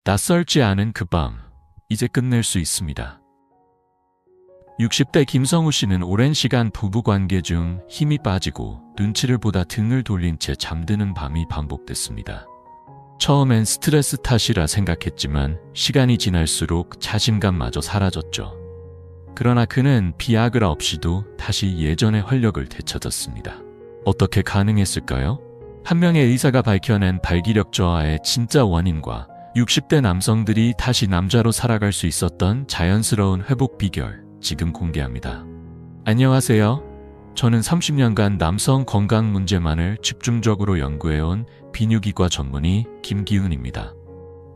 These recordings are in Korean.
낯설지 않은 그 밤, 이제 끝낼 수 있습니다. 60대 김성우 씨는 오랜 시간 부부관계 중 힘이 빠지고 눈치를 보다 등을 돌린 채 잠드는 밤이 반복됐습니다. 처음엔 스트레스 탓이라 생각했지만 시간이 지날수록 자신감마저 사라졌죠. 그러나 그는 비아그라 없이도 다시 예전의 활력을 되찾았습니다. 어떻게 가능했을까요? 한 명의 의사가 밝혀낸 발기력 저하의 진짜 원인과 60대 남성들이 다시 남자로 살아갈 수 있었던 자연스러운 회복 비결, 지금 공개합니다. 안녕하세요. 저는 30년간 남성 건강 문제만을 집중적으로 연구해온 비뇨기과 전문의 김기훈입니다.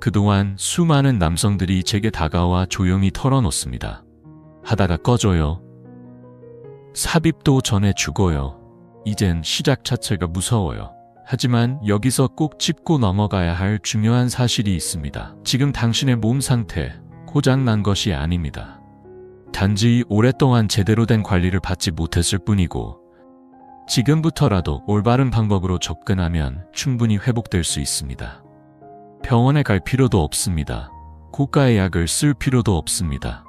그동안 수많은 남성들이 제게 다가와 조용히 털어놓습니다. 하다가 꺼져요. 삽입도 전에 죽어요. 이젠 시작 자체가 무서워요. 하지만 여기서 꼭 짚고 넘어가야 할 중요한 사실이 있습니다. 지금 당신의 몸 상태, 고장난 것이 아닙니다. 단지 오랫동안 제대로 된 관리를 받지 못했을 뿐이고, 지금부터라도 올바른 방법으로 접근하면 충분히 회복될 수 있습니다. 병원에 갈 필요도 없습니다. 고가의 약을 쓸 필요도 없습니다.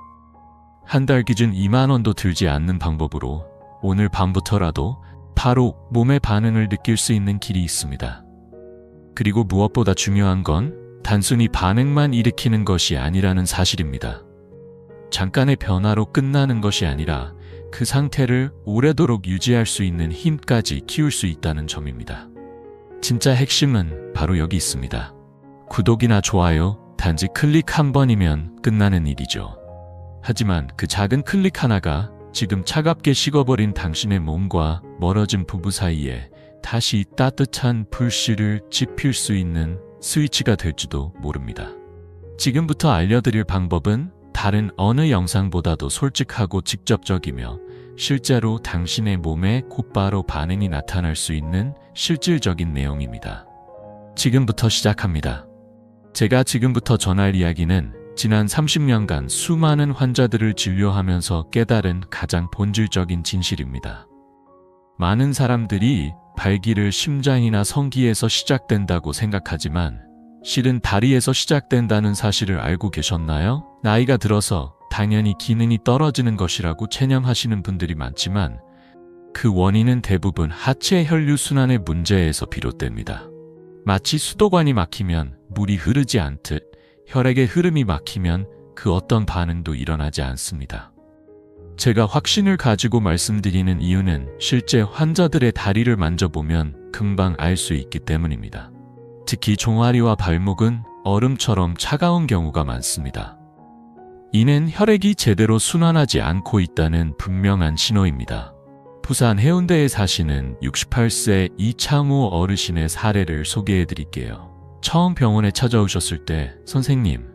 한 달 기준 2만 원도 들지 않는 방법으로 오늘 밤부터라도 바로 몸의 반응을 느낄 수 있는 길이 있습니다. 그리고 무엇보다 중요한 건 단순히 반응만 일으키는 것이 아니라는 사실입니다. 잠깐의 변화로 끝나는 것이 아니라 그 상태를 오래도록 유지할 수 있는 힘까지 키울 수 있다는 점입니다. 진짜 핵심은 바로 여기 있습니다. 구독이나 좋아요, 단지 클릭 한 번이면 끝나는 일이죠. 하지만 그 작은 클릭 하나가 지금 차갑게 식어버린 당신의 몸과 멀어진 부부 사이에 다시 따뜻한 불씨를 지필 수 있는 스위치가 될지도 모릅니다. 지금부터 알려드릴 방법은 다른 어느 영상보다도 솔직하고 직접적이며 실제로 당신의 몸에 곧바로 반응이 나타날 수 있는 실질적인 내용입니다. 지금부터 시작합니다. 제가 지금부터 전할 이야기는 지난 30년간 수많은 환자들을 진료하면서 깨달은 가장 본질적인 진실입니다. 많은 사람들이 발기를 심장이나 성기에서 시작된다고 생각하지만 실은 다리에서 시작된다는 사실을 알고 계셨나요? 나이가 들어서 당연히 기능이 떨어지는 것이라고 체념하시는 분들이 많지만 그 원인은 대부분 하체 혈류순환의 문제에서 비롯됩니다. 마치 수도관이 막히면 물이 흐르지 않듯 혈액의 흐름이 막히면 그 어떤 반응도 일어나지 않습니다. 제가 확신을 가지고 말씀드리는 이유는 실제 환자들의 다리를 만져보면 금방 알 수 있기 때문입니다. 특히 종아리와 발목은 얼음처럼 차가운 경우가 많습니다. 이는 혈액이 제대로 순환하지 않고 있다는 분명한 신호입니다. 부산 해운대에 사시는 68세 이창우 어르신의 사례를 소개해드릴게요. 처음 병원에 찾아오셨을 때 선생님,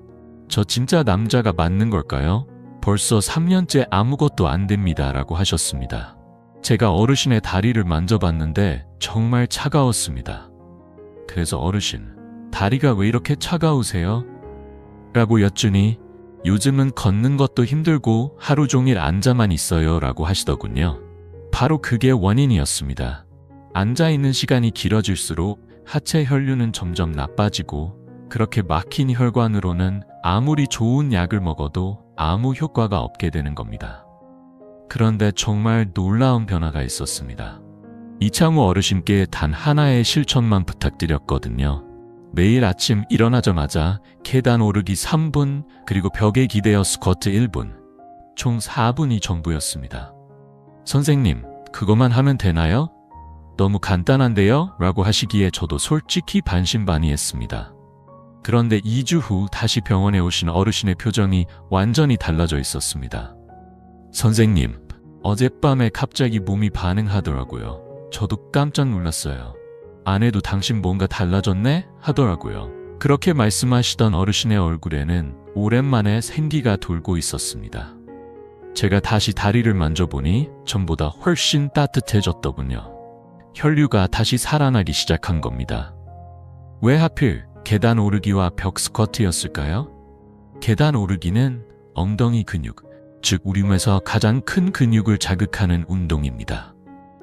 저 진짜 남자가 맞는 걸까요? 벌써 3년째 아무것도 안 됩니다 라고 하셨습니다. 제가 어르신의 다리를 만져봤는데 정말 차가웠습니다. 그래서 어르신, 다리가 왜 이렇게 차가우세요? 라고 여쭈니 요즘은 걷는 것도 힘들고 하루 종일 앉아만 있어요 라고 하시더군요. 바로 그게 원인이었습니다. 앉아있는 시간이 길어질수록 하체 혈류는 점점 나빠지고 그렇게 막힌 혈관으로는 아무리 좋은 약을 먹어도 아무 효과가 없게 되는 겁니다. 그런데 정말 놀라운 변화가 있었습니다. 이창우 어르신께 단 하나의 실천만 부탁드렸거든요. 매일 아침 일어나자마자 계단 오르기 3분, 그리고 벽에 기대어 스쿼트 1분, 총 4분이 전부였습니다. 선생님, 그것만 하면 되나요? 너무 간단한데요? 라고 하시기에 저도 솔직히 반신반의했습니다. 그런데 2주 후 다시 병원에 오신 어르신의 표정이 완전히 달라져 있었습니다. 선생님, 어젯밤에 갑자기 몸이 반응하더라고요. 저도 깜짝 놀랐어요. 아내도 당신 뭔가 달라졌네? 하더라고요. 그렇게 말씀하시던 어르신의 얼굴에는 오랜만에 생기가 돌고 있었습니다. 제가 다시 다리를 만져보니 전보다 훨씬 따뜻해졌더군요. 혈류가 다시 살아나기 시작한 겁니다. 왜 하필 계단 오르기와 벽 스쿼트였을까요? 계단 오르기는 엉덩이 근육, 즉 우리 몸에서 가장 큰 근육을 자극하는 운동입니다.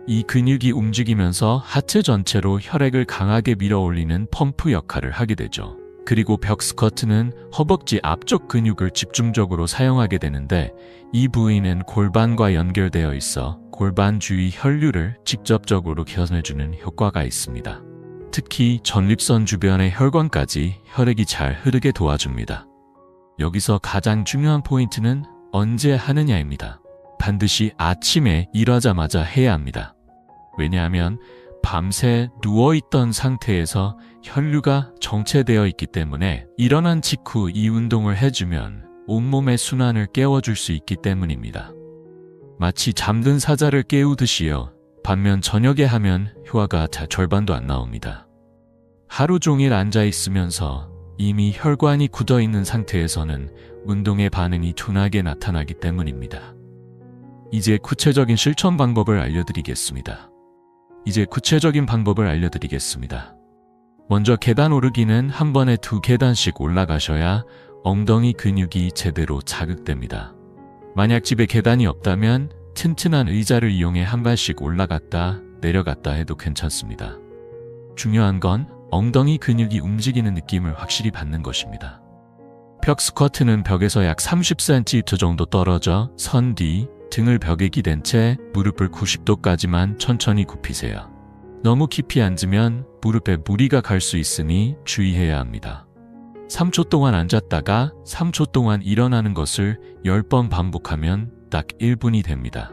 이 근육이 움직이면서 하체 전체로 혈액을 강하게 밀어올리는 펌프 역할을 하게 되죠. 그리고 벽 스쿼트는 허벅지 앞쪽 근육을 집중적으로 사용하게 되는데 이 부위는 골반과 연결되어 있어 골반 주위 혈류를 직접적으로 개선해주는 효과가 있습니다. 특히 전립선 주변의 혈관까지 혈액이 잘 흐르게 도와줍니다. 여기서 가장 중요한 포인트는 언제 하느냐입니다. 반드시 아침에 일어나자마자 해야 합니다. 왜냐하면 밤새 누워있던 상태에서 혈류가 정체되어 있기 때문에 일어난 직후 이 운동을 해주면 온몸의 순환을 깨워줄 수 있기 때문입니다. 마치 잠든 사자를 깨우듯이요. 반면 저녁에 하면 효과가 절반도 안 나옵니다. 하루 종일 앉아있으면서 이미 혈관이 굳어있는 상태에서는 운동의 반응이 둔하게 나타나기 때문입니다. 이제 구체적인 실천 방법을 알려드리겠습니다. 먼저 계단 오르기는 한 번에 2계단씩 올라가셔야 엉덩이 근육이 제대로 자극됩니다. 만약 집에 계단이 없다면 튼튼한 의자를 이용해 한 발씩 올라갔다 내려갔다 해도 괜찮습니다. 중요한 건 엉덩이 근육이 움직이는 느낌을 확실히 받는 것입니다. 벽 스쿼트는 벽에서 약 30cm 정도 떨어져 선 뒤 등을 벽에 기댄 채 무릎을 90도까지만 천천히 굽히세요. 너무 깊이 앉으면 무릎에 무리가 갈 수 있으니 주의해야 합니다. 3초 동안 앉았다가 3초 동안 일어나는 것을 10번 반복하면 딱 1분이 됩니다.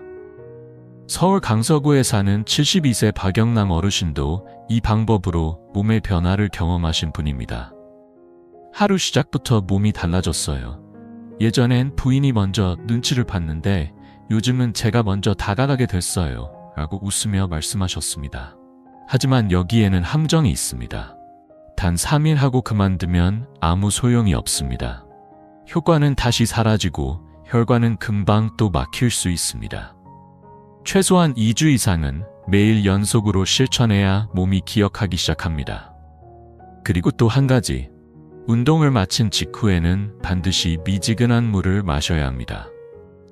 서울 강서구에 사는 72세 박영남 어르신도 이 방법으로 몸의 변화를 경험하신 분입니다. 하루 시작부터 몸이 달라졌어요. 예전엔 부인이 먼저 눈치를 봤는데 요즘은 제가 먼저 다가가게 됐어요. 라고 웃으며 말씀하셨습니다. 하지만 여기에는 함정이 있습니다. 단 3일 하고 그만두면 아무 소용이 없습니다. 효과는 다시 사라지고 혈관은 금방 또 막힐 수 있습니다. 최소한 2주 이상은 매일 연속으로 실천해야 몸이 기억하기 시작합니다. 그리고 또 한 가지, 운동을 마친 직후에는 반드시 미지근한 물을 마셔야 합니다.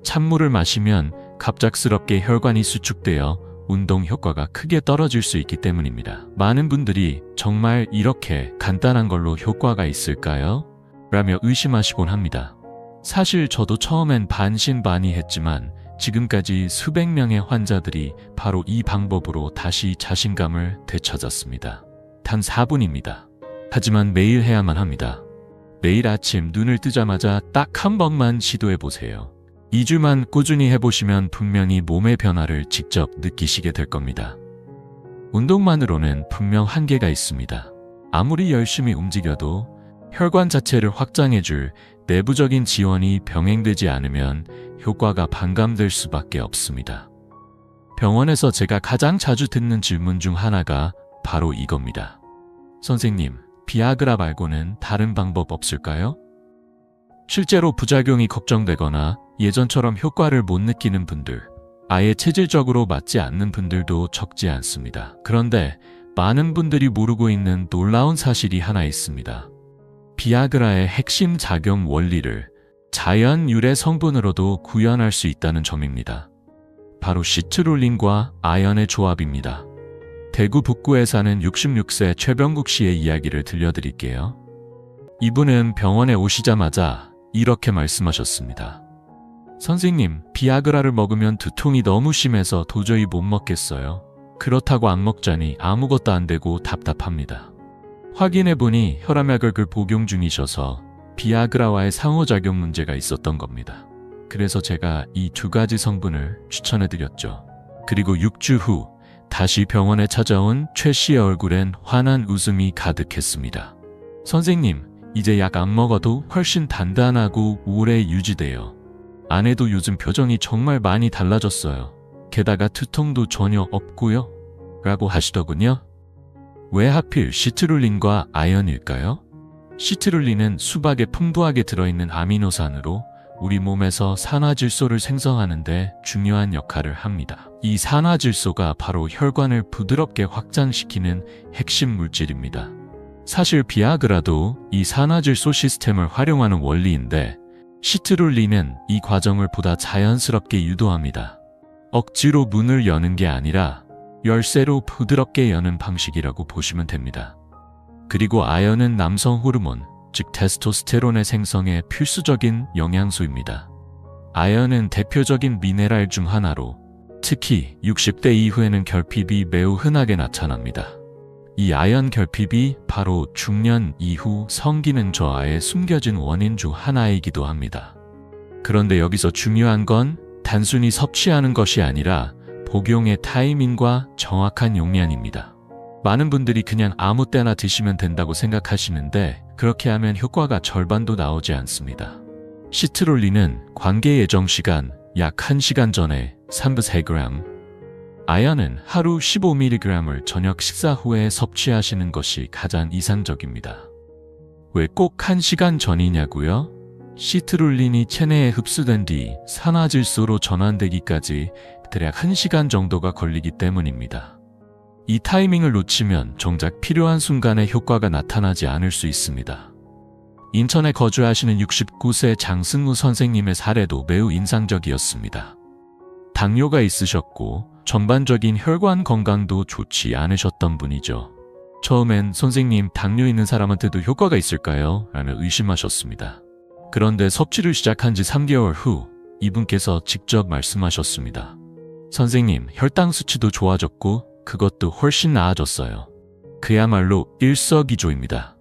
찬물을 마시면 갑작스럽게 혈관이 수축되어 운동 효과가 크게 떨어질 수 있기 때문입니다. 많은 분들이 정말 이렇게 간단한 걸로 효과가 있을까요? 라며 의심하시곤 합니다. 사실 저도 처음엔 반신반의했지만 지금까지 수백 명의 환자들이 바로 이 방법으로 다시 자신감을 되찾았습니다. 단 4분입니다. 하지만 매일 해야만 합니다. 매일 아침 눈을 뜨자마자 딱 한 번만 시도해보세요. 2주만 꾸준히 해보시면 분명히 몸의 변화를 직접 느끼시게 될 겁니다. 운동만으로는 분명 한계가 있습니다. 아무리 열심히 움직여도 혈관 자체를 확장해줄 내부적인 지원이 병행되지 않으면 효과가 반감될 수밖에 없습니다. 병원에서 제가 가장 자주 듣는 질문 중 하나가 바로 이겁니다. 선생님, 비아그라 말고는 다른 방법 없을까요? 실제로 부작용이 걱정되거나 예전처럼 효과를 못 느끼는 분들, 아예 체질적으로 맞지 않는 분들도 적지 않습니다. 그런데 많은 분들이 모르고 있는 놀라운 사실이 하나 있습니다. 비아그라의 핵심 작용 원리를 자연 유래 성분으로도 구현할 수 있다는 점입니다. 바로 시트룰린과 아연의 조합입니다. 대구 북구에 사는 66세 최병국 씨의 이야기를 들려드릴게요. 이분은 병원에 오시자마자 이렇게 말씀하셨습니다. 선생님, 비아그라를 먹으면 두통이 너무 심해서 도저히 못 먹겠어요. 그렇다고 안 먹자니 아무것도 안 되고 답답합니다. 확인해보니 혈압약을 복용 중이셔서 비아그라와의 상호작용 문제가 있었던 겁니다. 그래서 제가 이 2가지 성분을 추천해드렸죠. 그리고 6주 후 다시 병원에 찾아온 최 씨의 얼굴엔 환한 웃음이 가득했습니다. 선생님, 이제 약 안 먹어도 훨씬 단단하고 오래 유지돼요. 아내도 요즘 표정이 정말 많이 달라졌어요. 게다가 두통도 전혀 없고요. 라고 하시더군요. 왜 하필 시트룰린과 아연일까요? 시트룰린은 수박에 풍부하게 들어있는 아미노산으로 우리 몸에서 산화질소를 생성하는 데 중요한 역할을 합니다. 이 산화질소가 바로 혈관을 부드럽게 확장시키는 핵심 물질입니다. 사실 비아그라도 이 산화질소 시스템을 활용하는 원리인데 시트룰린은 이 과정을 보다 자연스럽게 유도합니다. 억지로 문을 여는 게 아니라 열쇠로 부드럽게 여는 방식이라고 보시면 됩니다. 그리고 아연은 남성 호르몬, 즉 테스토스테론의 생성에 필수적인 영양소입니다. 아연은 대표적인 미네랄 중 하나로 특히 60대 이후에는 결핍이 매우 흔하게 나타납니다. 이 아연 결핍이 바로 중년 이후 성기능 저하의 숨겨진 원인 중 하나이기도 합니다. 그런데 여기서 중요한 건 단순히 섭취하는 것이 아니라 복용의 타이밍과 정확한 용량입니다. 많은 분들이 그냥 아무 때나 드시면 된다고 생각하시는데 그렇게 하면 효과가 절반도 나오지 않습니다. 시트롤린은 관계 예정 시간 약 1시간 전에 3부 3g, 아연은 하루 15mg을 저녁 식사 후에 섭취하시는 것이 가장 이상적입니다. 왜 꼭 1시간 전이냐고요? 시트롤린이 체내에 흡수된 뒤 산화질소로 전환되기까지 대략 1시간 정도가 걸리기 때문입니다. 이 타이밍을 놓치면 정작 필요한 순간에 효과가 나타나지 않을 수 있습니다. 인천에 거주하시는 69세 장승우 선생님의 사례도 매우 인상적이었습니다. 당뇨가 있으셨고 전반적인 혈관 건강도 좋지 않으셨던 분이죠. 처음엔 선생님 당뇨 있는 사람한테도 효과가 있을까요? 라며 의심하셨습니다. 그런데 섭취를 시작한 지 3개월 후 이분께서 직접 말씀하셨습니다. 선생님, 혈당 수치도 좋아졌고 그것도 훨씬 나아졌어요. 그야말로 일석이조입니다.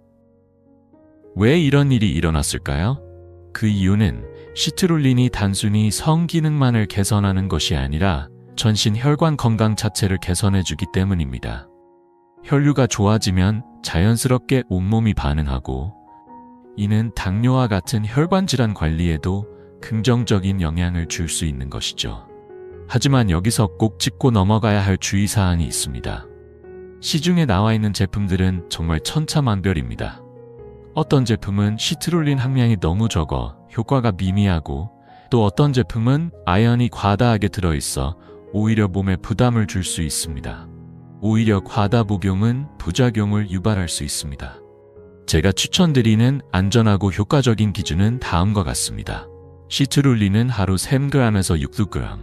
왜 이런 일이 일어났을까요? 그 이유는 시트롤린이 단순히 성기능만을 개선하는 것이 아니라 전신 혈관 건강 자체를 개선해주기 때문입니다. 혈류가 좋아지면 자연스럽게 온몸이 반응하고 이는 당뇨와 같은 혈관 질환 관리에도 긍정적인 영향을 줄 수 있는 것이죠. 하지만 여기서 꼭 짚고 넘어가야 할 주의사항이 있습니다. 시중에 나와 있는 제품들은 정말 천차만별입니다. 어떤 제품은 시트롤린 함량이 너무 적어 효과가 미미하고 또 어떤 제품은 아연이 과다하게 들어있어 오히려 몸에 부담을 줄 수 있습니다. 오히려 과다 복용은 부작용을 유발할 수 있습니다. 제가 추천드리는 안전하고 효과적인 기준은 다음과 같습니다. 시트롤린은 하루 3g에서 6g,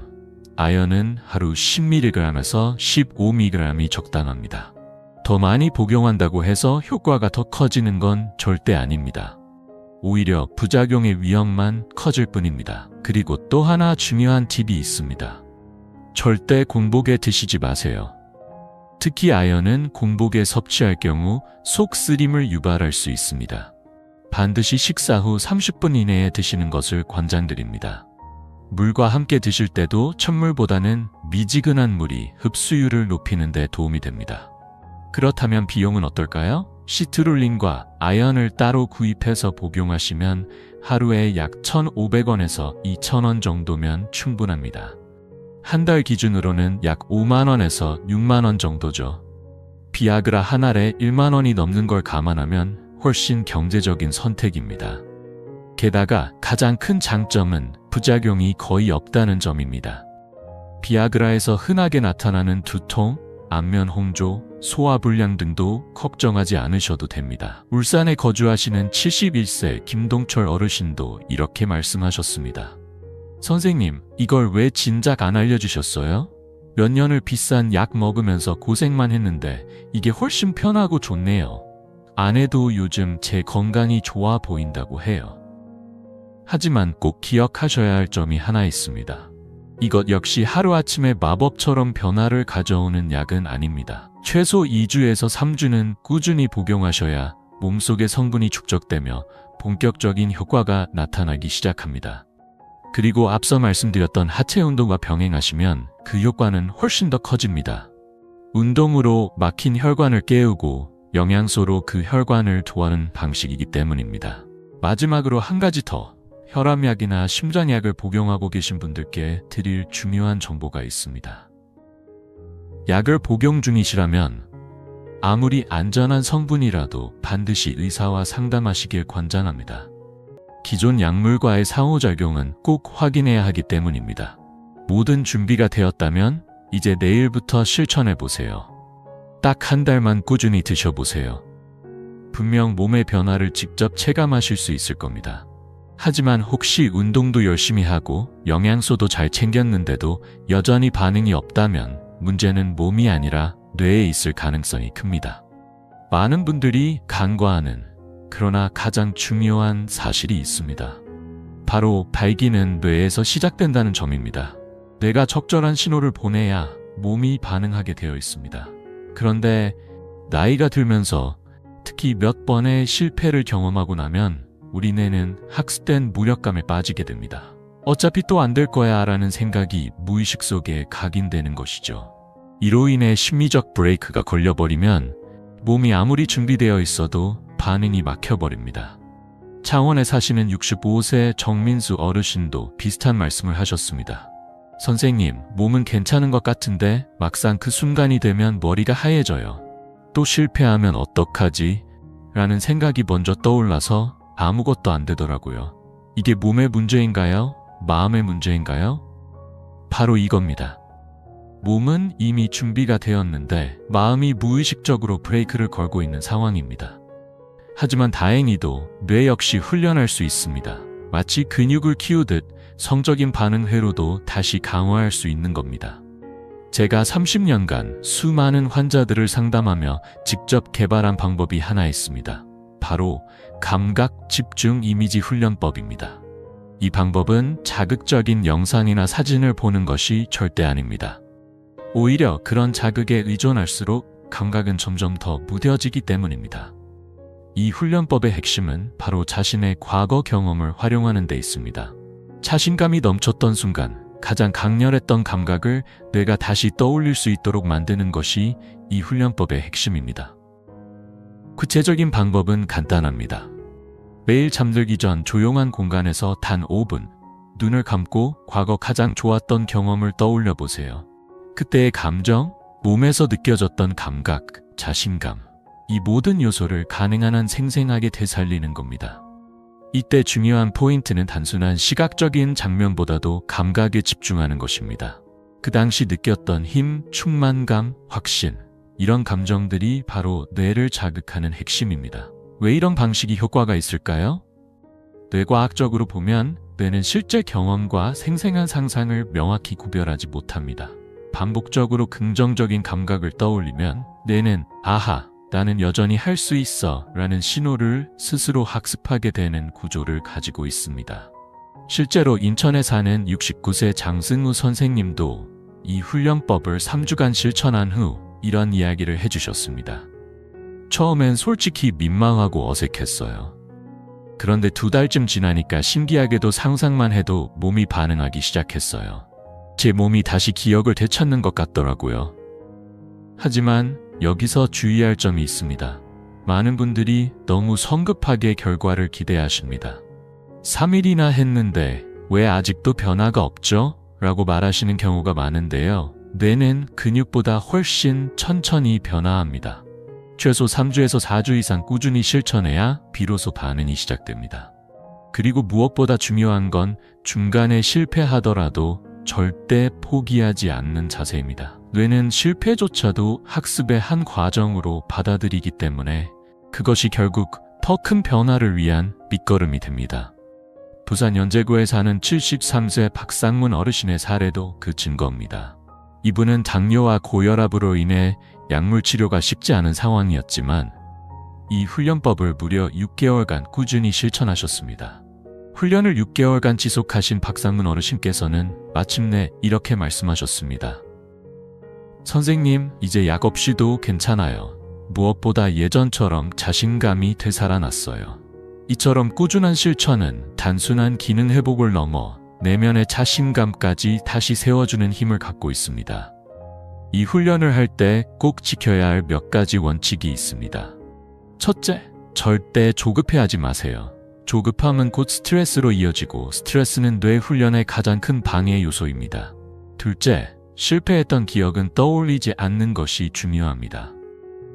아연은 하루 10mg에서 15mg이 적당합니다. 더 많이 복용한다고 해서 효과가 더 커지는 건 절대 아닙니다. 오히려 부작용의 위험만 커질 뿐입니다. 그리고 또 하나 중요한 팁이 있습니다. 절대 공복에 드시지 마세요. 특히 아연은 공복에 섭취할 경우 속쓰림을 유발할 수 있습니다. 반드시 식사 후 30분 이내에 드시는 것을 권장드립니다. 물과 함께 드실 때도 찬물보다는 미지근한 물이 흡수율을 높이는 데 도움이 됩니다. 그렇다면 비용은 어떨까요? 시트롤린과 아연을 따로 구입해서 복용하시면 하루에 약 1,500원에서 2,000원 정도면 충분합니다. 한 달 기준으로는 약 5만원에서 6만원 정도죠. 비아그라 한 알에 1만원이 넘는 걸 감안하면 훨씬 경제적인 선택입니다. 게다가 가장 큰 장점은 부작용이 거의 없다는 점입니다. 비아그라에서 흔하게 나타나는 두통, 안면 홍조, 소화불량 등도 걱정하지 않으셔도 됩니다. 울산에 거주하시는 71세 김동철 어르신도 이렇게 말씀하셨습니다. 선생님, 이걸 왜 진작 안 알려주셨어요? 몇 년을 비싼 약 먹으면서 고생만 했는데 이게 훨씬 편하고 좋네요. 아내도 요즘 제 건강이 좋아 보인다고 해요. 하지만 꼭 기억하셔야 할 점이 하나 있습니다. 이것 역시 하루아침에 마법처럼 변화를 가져오는 약은 아닙니다. 최소 2주에서 3주는 꾸준히 복용하셔야 몸속의 성분이 축적되며 본격적인 효과가 나타나기 시작합니다. 그리고 앞서 말씀드렸던 하체 운동과 병행하시면 그 효과는 훨씬 더 커집니다. 운동으로 막힌 혈관을 깨우고 영양소로 그 혈관을 도와는 방식이기 때문입니다. 마지막으로 한 가지 더, 혈압약이나 심장약을 복용하고 계신 분들께 드릴 중요한 정보가 있습니다. 약을 복용 중이시라면 아무리 안전한 성분이라도 반드시 의사와 상담하시길 권장합니다. 기존 약물과의 상호작용은 꼭 확인해야 하기 때문입니다. 모든 준비가 되었다면 이제 내일부터 실천해보세요. 딱 한 달만 꾸준히 드셔보세요. 분명 몸의 변화를 직접 체감하실 수 있을 겁니다. 하지만 혹시 운동도 열심히 하고 영양소도 잘 챙겼는데도 여전히 반응이 없다면 문제는 몸이 아니라 뇌에 있을 가능성이 큽니다. 많은 분들이 간과하는 그러나 가장 중요한 사실이 있습니다. 바로 발기는 뇌에서 시작된다는 점입니다. 뇌가 적절한 신호를 보내야 몸이 반응하게 되어 있습니다. 그런데 나이가 들면서 특히 몇 번의 실패를 경험하고 나면 우리 뇌는 학습된 무력감에 빠지게 됩니다. 어차피 또 안 될 거야 라는 생각이 무의식 속에 각인되는 것이죠. 이로 인해 심리적 브레이크가 걸려버리면 몸이 아무리 준비되어 있어도 반응이 막혀버립니다. 창원에 사시는 65세 정민수 어르신도 비슷한 말씀을 하셨습니다. 선생님, 몸은 괜찮은 것 같은데 막상 그 순간이 되면 머리가 하얘져요. 또 실패하면 어떡하지? 라는 생각이 먼저 떠올라서 아무것도 안 되더라고요. 이게 몸의 문제인가요? 마음의 문제인가요? 바로 이겁니다. 몸은 이미 준비가 되었는데 마음이 무의식적으로 브레이크를 걸고 있는 상황입니다. 하지만 다행히도 뇌 역시 훈련할 수 있습니다. 마치 근육을 키우듯 성적인 반응 회로도 다시 강화할 수 있는 겁니다. 제가 30년간 수많은 환자들을 상담하며 직접 개발한 방법이 하나 있습니다. 바로 감각 집중 이미지 훈련법입니다. 이 방법은 자극적인 영상이나 사진을 보는 것이 절대 아닙니다. 오히려 그런 자극에 의존할수록 감각은 점점 더 무뎌지기 때문입니다. 이 훈련법의 핵심은 바로 자신의 과거 경험을 활용하는 데 있습니다. 자신감이 넘쳤던 순간 가장 강렬했던 감각을 뇌가 다시 떠올릴 수 있도록 만드는 것이 이 훈련법의 핵심입니다. 구체적인 방법은 간단합니다. 매일 잠들기 전 조용한 공간에서 단 5분, 눈을 감고 과거 가장 좋았던 경험을 떠올려 보세요. 그때의 감정, 몸에서 느껴졌던 감각, 자신감, 이 모든 요소를 가능한 한 생생하게 되살리는 겁니다. 이때 중요한 포인트는 단순한 시각적인 장면보다도 감각에 집중하는 것입니다. 그 당시 느꼈던 힘, 충만감, 확신, 이런 감정들이 바로 뇌를 자극하는 핵심입니다. 왜 이런 방식이 효과가 있을까요? 뇌과학적으로 보면 뇌는 실제 경험과 생생한 상상을 명확히 구별하지 못합니다. 반복적으로 긍정적인 감각을 떠올리면 뇌는 아하, 나는 여전히 할 수 있어 라는 신호를 스스로 학습하게 되는 구조를 가지고 있습니다. 실제로 인천에 사는 69세 장승우 선생님도 이 훈련법을 3주간 실천한 후 이런 이야기를 해주셨습니다. 처음엔 솔직히 민망하고 어색했어요. 그런데 2달쯤 지나니까 신기하게도 상상만 해도 몸이 반응하기 시작했어요. 제 몸이 다시 기억을 되찾는 것 같더라고요. 하지만 여기서 주의할 점이 있습니다. 많은 분들이 너무 성급하게 결과를 기대하십니다. 3일이나 했는데 왜 아직도 변화가 없죠? 라고 말하시는 경우가 많은데요. 뇌는 근육보다 훨씬 천천히 변화합니다. 최소 3주에서 4주 이상 꾸준히 실천해야 비로소 반응이 시작됩니다. 그리고 무엇보다 중요한 건 중간에 실패하더라도 절대 포기하지 않는 자세입니다. 뇌는 실패조차도 학습의 한 과정으로 받아들이기 때문에 그것이 결국 더 큰 변화를 위한 밑거름이 됩니다. 부산 연제구에 사는 73세 박상문 어르신의 사례도 그 증거입니다. 이분은 당뇨와 고혈압으로 인해 약물 치료가 쉽지 않은 상황이었지만 이 훈련법을 무려 6개월간 꾸준히 실천하셨습니다. 훈련을 6개월간 지속하신 박상문 어르신께서는 마침내 이렇게 말씀하셨습니다. 선생님, 이제 약 없이도 괜찮아요. 무엇보다 예전처럼 자신감이 되살아났어요. 이처럼 꾸준한 실천은 단순한 기능 회복을 넘어 내면의 자신감까지 다시 세워주는 힘을 갖고 있습니다. 이 훈련을 할 때 꼭 지켜야 할 몇 가지 원칙이 있습니다. 첫째, 절대 조급해하지 마세요. 조급함은 곧 스트레스로 이어지고 스트레스는 뇌 훈련의 가장 큰 방해 요소입니다. 둘째, 실패했던 기억은 떠올리지 않는 것이 중요합니다.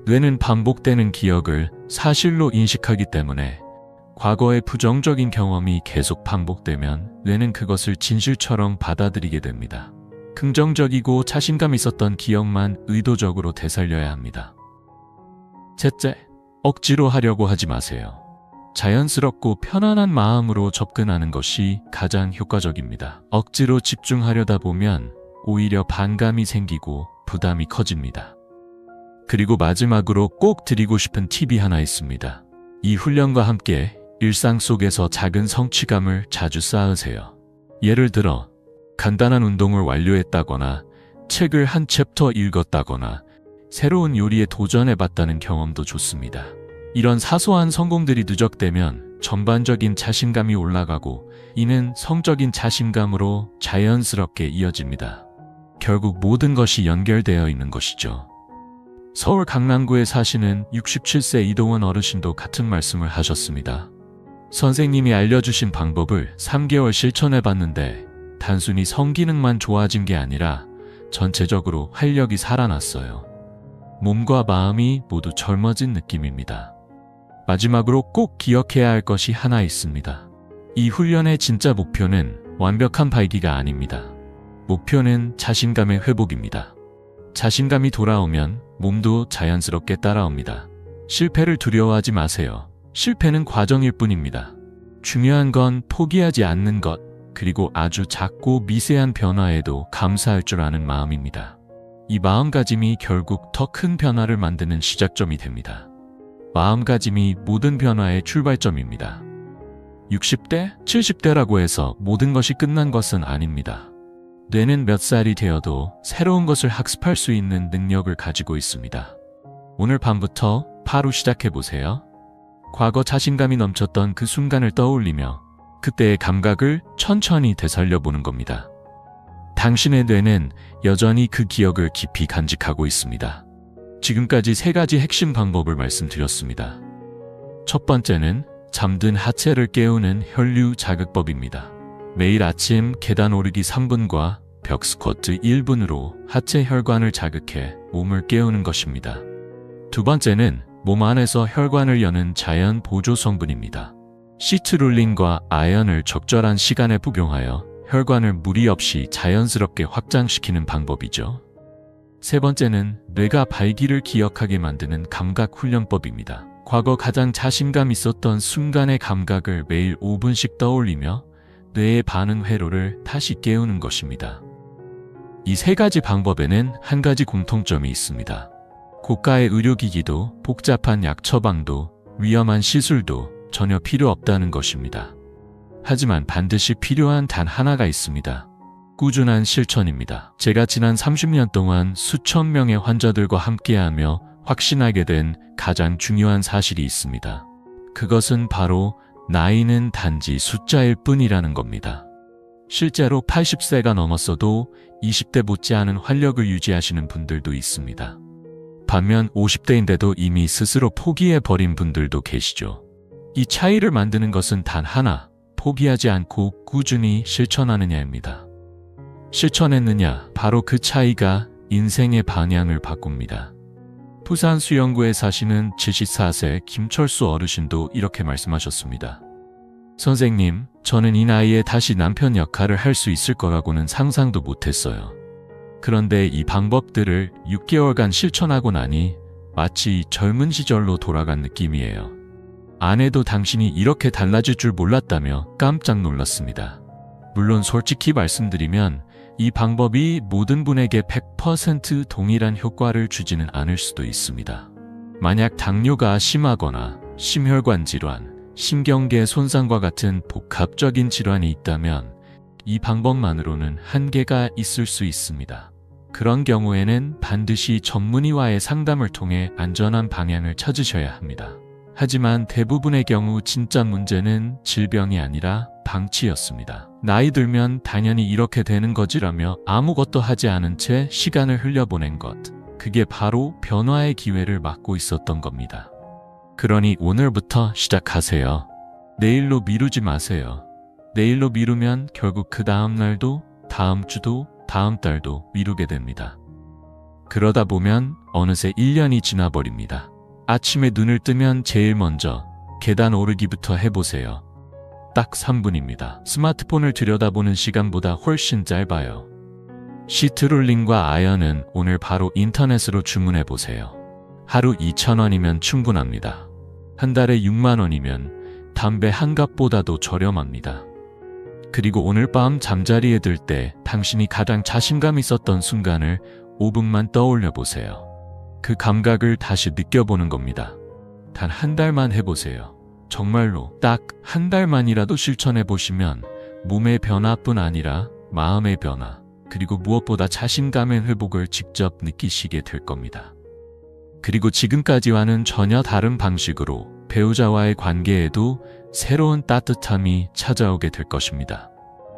뇌는 반복되는 기억을 사실로 인식하기 때문에 과거의 부정적인 경험이 계속 반복되면 뇌는 그것을 진실처럼 받아들이게 됩니다. 긍정적이고 자신감 있었던 기억만 의도적으로 되살려야 합니다. 셋째, 억지로 하려고 하지 마세요. 자연스럽고 편안한 마음으로 접근하는 것이 가장 효과적입니다. 억지로 집중하려다 보면 오히려 반감이 생기고 부담이 커집니다. 그리고 마지막으로 꼭 드리고 싶은 팁이 하나 있습니다. 이 훈련과 함께 일상 속에서 작은 성취감을 자주 쌓으세요. 예를 들어 간단한 운동을 완료했다거나 책을 한 챕터 읽었다거나 새로운 요리에 도전해봤다는 경험도 좋습니다. 이런 사소한 성공들이 누적되면 전반적인 자신감이 올라가고 이는 성적인 자신감으로 자연스럽게 이어집니다. 결국 모든 것이 연결되어 있는 것이죠. 서울 강남구에 사시는 67세 이동원 어르신도 같은 말씀을 하셨습니다. 선생님이 알려주신 방법을 3개월 실천해봤는데 단순히 성기능만 좋아진 게 아니라 전체적으로 활력이 살아났어요. 몸과 마음이 모두 젊어진 느낌입니다. 마지막으로 꼭 기억해야 할 것이 하나 있습니다. 이 훈련의 진짜 목표는 완벽한 발기가 아닙니다. 목표는 자신감의 회복입니다. 자신감이 돌아오면 몸도 자연스럽게 따라옵니다. 실패를 두려워하지 마세요. 실패는 과정일 뿐입니다. 중요한 건 포기하지 않는 것, 그리고 아주 작고 미세한 변화에도 감사할 줄 아는 마음입니다. 이 마음가짐이 결국 더 큰 변화를 만드는 시작점이 됩니다. 마음가짐이 모든 변화의 출발점입니다. 60대, 70대라고 해서 모든 것이 끝난 것은 아닙니다. 뇌는 몇 살이 되어도 새로운 것을 학습할 수 있는 능력을 가지고 있습니다. 오늘 밤부터 바로 시작해보세요. 과거 자신감이 넘쳤던 그 순간을 떠올리며 그때의 감각을 천천히 되살려보는 겁니다. 당신의 뇌는 여전히 그 기억을 깊이 간직하고 있습니다. 지금까지 3가지 핵심 방법을 말씀드렸습니다. 첫 번째는 잠든 하체를 깨우는 혈류 자극법입니다. 매일 아침 계단 오르기 3분과 벽 스쿼트 1분으로 하체 혈관을 자극해 몸을 깨우는 것입니다. 두 번째는 몸 안에서 혈관을 여는 자연 보조 성분입니다. 시트룰린과 아연을 적절한 시간에 복용하여 혈관을 무리 없이 자연스럽게 확장시키는 방법이죠. 세 번째는 뇌가 발기를 기억하게 만드는 감각 훈련법입니다. 과거 가장 자신감 있었던 순간의 감각을 매일 5분씩 떠올리며 뇌의 반응 회로를 다시 깨우는 것입니다. 이 3가지 방법에는 한 가지 공통점이 있습니다. 고가의 의료기기도 복잡한 약 처방도 위험한 시술도 전혀 필요 없다는 것입니다. 하지만 반드시 필요한 단 하나가 있습니다. 꾸준한 실천입니다. 제가 지난 30년 동안 수천 명의 환자들과 함께하며 확신하게 된 가장 중요한 사실이 있습니다. 그것은 바로 나이는 단지 숫자일 뿐이라는 겁니다. 실제로 80세가 넘었어도 20대 못지않은 활력을 유지하시는 분들도 있습니다. 반면 50대인데도 이미 스스로 포기해버린 분들도 계시죠. 이 차이를 만드는 것은 단 하나, 포기하지 않고 꾸준히 실천하느냐입니다. 실천했느냐, 바로 그 차이가 인생의 방향을 바꿉니다. 부산 수영구에 사시는 74세 김철수 어르신도 이렇게 말씀하셨습니다. 선생님, 저는 이 나이에 다시 남편 역할을 할 수 있을 거라고는 상상도 못했어요. 그런데 이 방법들을 6개월간 실천하고 나니 마치 젊은 시절로 돌아간 느낌이에요. 아내도 당신이 이렇게 달라질 줄 몰랐다며 깜짝 놀랐습니다. 물론 솔직히 말씀드리면 이 방법이 모든 분에게 100% 동일한 효과를 주지는 않을 수도 있습니다. 만약 당뇨가 심하거나 심혈관 질환, 신경계 손상과 같은 복합적인 질환이 있다면 이 방법만으로는 한계가 있을 수 있습니다. 그런 경우에는 반드시 전문의와의 상담을 통해 안전한 방향을 찾으셔야 합니다. 하지만 대부분의 경우 진짜 문제는 질병이 아니라 방치였습니다. 나이 들면 당연히 이렇게 되는 거지라며 아무것도 하지 않은 채 시간을 흘려보낸 것. 그게 바로 변화의 기회를 막고 있었던 겁니다. 그러니 오늘부터 시작하세요. 내일로 미루지 마세요. 내일로 미루면 결국 그 다음 날도, 다음 주도, 다음 달도 미루게 됩니다. 그러다 보면 어느새 1년이 지나버립니다. 아침에 눈을 뜨면 제일 먼저 계단 오르기부터 해보세요. 딱 3분입니다. 스마트폰을 들여다보는 시간보다 훨씬 짧아요. 시트룰린과 아연은 오늘 바로 인터넷으로 주문해보세요. 하루 2,000원이면 충분합니다. 한 달에 6만 원이면 담배 한 갑보다도 저렴합니다. 그리고 오늘 밤 잠자리에 들 때 당신이 가장 자신감 있었던 순간을 5분만 떠올려 보세요. 그 감각을 다시 느껴보는 겁니다. 단 한 달만 해보세요. 정말로 딱 한 달만이라도 실천해 보시면 몸의 변화뿐 아니라 마음의 변화, 그리고 무엇보다 자신감의 회복을 직접 느끼시게 될 겁니다. 그리고 지금까지와는 전혀 다른 방식으로 배우자와의 관계에도 새로운 따뜻함이 찾아오게 될 것입니다.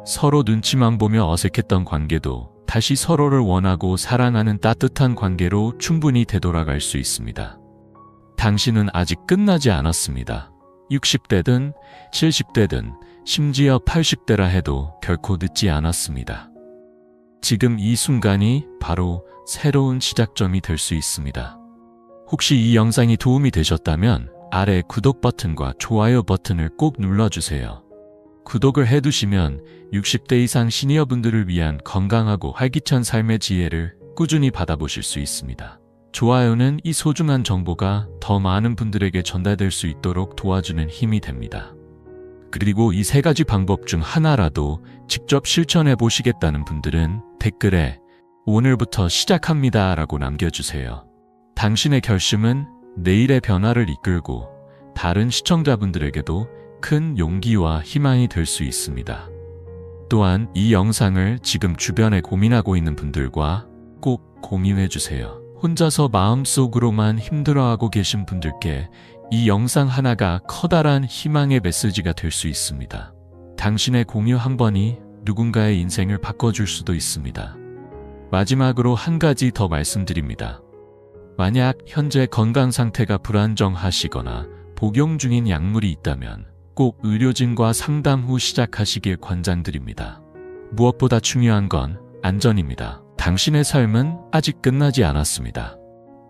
서로 눈치만 보며 어색했던 관계도 다시 서로를 원하고 사랑하는 따뜻한 관계로 충분히 되돌아갈 수 있습니다. 당신은 아직 끝나지 않았습니다. 60대든 70대든 심지어 80대라 해도 결코 늦지 않았습니다. 지금 이 순간이 바로 새로운 시작점이 될 수 있습니다. 혹시 이 영상이 도움이 되셨다면 아래 구독 버튼과 좋아요 버튼을 꼭 눌러주세요. 구독을 해두시면 60대 이상 시니어분들을 위한 건강하고 활기찬 삶의 지혜를 꾸준히 받아보실 수 있습니다. 좋아요는 이 소중한 정보가 더 많은 분들에게 전달될 수 있도록 도와주는 힘이 됩니다. 그리고 이 3가지 방법 중 하나라도 직접 실천해 보시겠다는 분들은 댓글에 오늘부터 시작합니다 라고 남겨주세요. 당신의 결심은 내일의 변화를 이끌고 다른 시청자분들에게도 큰 용기와 희망이 될 수 있습니다. 또한 이 영상을 지금 주변에 고민하고 있는 분들과 꼭 공유해 주세요. 혼자서 마음속으로만 힘들어하고 계신 분들께 이 영상 하나가 커다란 희망의 메시지가 될 수 있습니다. 당신의 공유 한 번이 누군가의 인생을 바꿔줄 수도 있습니다. 마지막으로 한 가지 더 말씀드립니다. 만약 현재 건강 상태가 불안정하시거나 복용 중인 약물이 있다면 꼭 의료진과 상담 후 시작하시길 권장드립니다. 무엇보다 중요한 건 안전입니다. 당신의 삶은 아직 끝나지 않았습니다.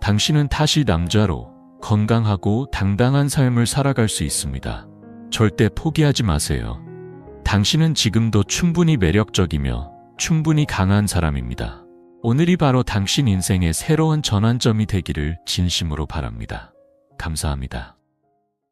당신은 다시 남자로 건강하고 당당한 삶을 살아갈 수 있습니다. 절대 포기하지 마세요. 당신은 지금도 충분히 매력적이며 충분히 강한 사람입니다. 오늘이 바로 당신 인생의 새로운 전환점이 되기를 진심으로 바랍니다. 감사합니다.